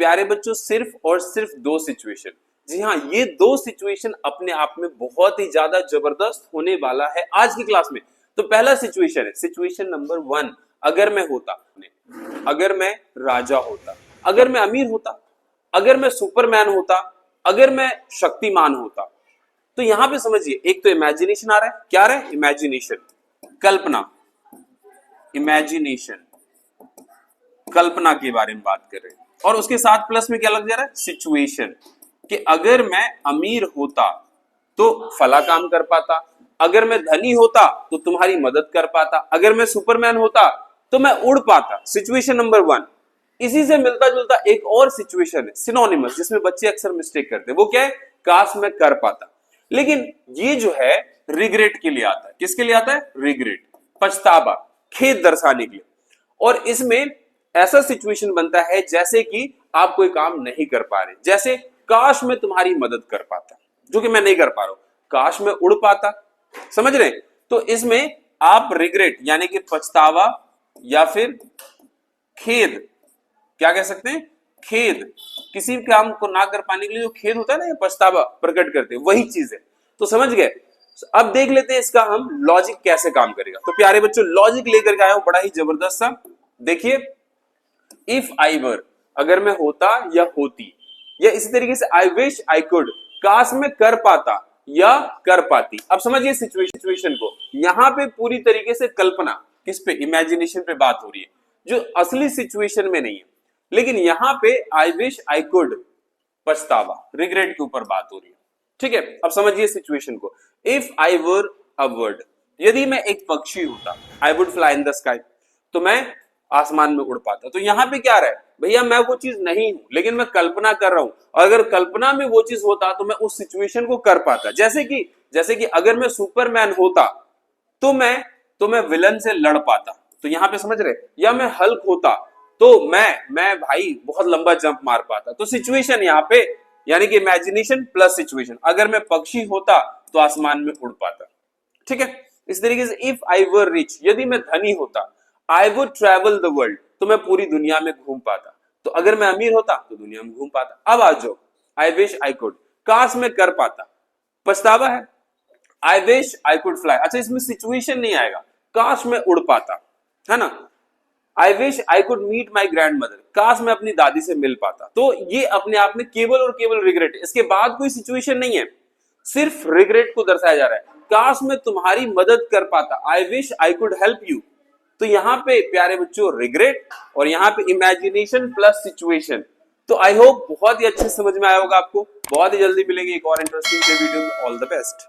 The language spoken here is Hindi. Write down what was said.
प्यारे बच्चों सिर्फ और सिर्फ दो सिचुएशन, जी हाँ ये दो सिचुएशन अपने आप में बहुत ही ज्यादा जबरदस्त होने वाला है आज की क्लास में। तो पहला सिचुएशन है सिचुएशन नंबर 1, अगर मैं होता, अगर मैं राजा होता, अगर मैं अमीर होता, अगर मैं सुपरमैन होता, अगर मैं शक्तिमान होता। तो यहां पे समझिए एक तो इमेजिनेशन आ रहा है, क्या आ रहा है, इमेजिनेशन, कल्पना, इमेजिनेशन, कल्पना के बारे में बात कर रहे हैं, और उसके साथ प्लस में क्या लग जा रहा है, सिचुएशन, कि अगर मैं अमीर होता तो फला काम कर पाता, अगर मैं धनी होता तो तुम्हारी मदद कर पाता, अगर मैं सुपरमैन होता तो मैं उड़ पाता। Situation number 1। इसी से मिलता जुलता एक और सिचुएशन है सिनोनिमस, जिसमें बच्चे अक्सर मिस्टेक करते हैं, वो क्या है, काश मैं कर पाता। लेकिन ये जो है रिग्रेट के लिए आता है, किसके लिए आता है, रिग्रेट, पछतावा, खेद दर्शाने के लिए। और इसमें ऐसा सिचुएशन बनता है जैसे कि आप कोई काम नहीं कर पा रहे, जैसे काश मैं तुम्हारी मदद कर पाता, जो कि मैं नहीं कर पा रहा हूं, काश मैं उड़ पाता, समझ रहे। तो इसमें आप रिग्रेट यानी कि पछतावा या फिर खेद, क्या कह सकते हैं, खेद, किसी काम को ना कर पाने के लिए जो खेद होता है ना, ये पछतावा प्रकट करते हैं, वही चीज है। तो समझ गए। अब देख लेते हैं इसका हम लॉजिक कैसे काम करेगा। तो प्यारे बच्चों लॉजिक लेकर के आया हूं बड़ा ही जबरदस्त सा। देखिए, इफ आई वर, अगर मैं होता या होती, या इसी तरीके से आई विश आई कुड, काश मैं कर पाता या कर पाती। अब समझिए सिचुएशन को, यहां पे पूरी तरीके से कल्पना, किस पे, इमेजिनेशन पे बात हो रही है, जो असली सिचुएशन में नहीं है। लेकिन यहां पे आई विश आई कुड, पछतावा, रिग्रेट के ऊपर बात हो रही है, ठीक है। अब समझिए सिचुएशन को, if I were a bird, यदि मैं एक पक्षी होता, I would fly in the sky, तो मैं आसमान में उड़ पाता। तो यहां पे क्या रहा है, भैया मैं वो चीज नहीं हूं, लेकिन मैं कल्पना कर रहा हूं, और अगर कल्पना में वो चीज होता तो मैं उस सिचुएशन को कर पाता। जैसे कि अगर मैं सुपरमैन होता तो मैं विलन से लड़ पाता, तो यहां पे समझ रहे, या मैं हल्क होता तो मैं भाई बहुत लंबा जंप मार पाता। तो सिचुएशन यहाँ पे यानी कि इमेजिनेशन प्लस सिचुएशन, अगर मैं पक्षी होता तो आसमान में उड़ पाता, ठीक है। इस तरीके से इफ आई वर रिच, यदि मैं धनी होता, I would travel the world, तो मैं पूरी दुनिया में घूम पाता। तो अगर मैं अमीर होता तो दुनिया में घूम पाता। अब आ जाओ, आई विश आई कुड, काश मैं कर पाता, पछतावा है, आई विश आई कुड फ्लाई, अच्छा इसमें सिचुएशन नहीं आएगा, काश मैं उड़ पाता, है ना। I wish I could meet my grandmother, काश मैं अपनी दादी से मिल पाता। तो ये अपने आप में केवल और केवल रिग्रेट, इसके बाद कोई सिचुएशन नहीं है, सिर्फ रिग्रेट को दर्शाया जा रहा है। काश मैं तुम्हारी मदद कर पाता, आई wish I could help you. तो यहां पे प्यारे बच्चों रिग्रेट, और यहां पे इमेजिनेशन प्लस सिचुएशन। तो आई होप बहुत ही अच्छे समझ में आया होगा आपको। बहुत ही जल्दी मिलेंगे एक और इंटरेस्टिंग वीडियो में। All the best.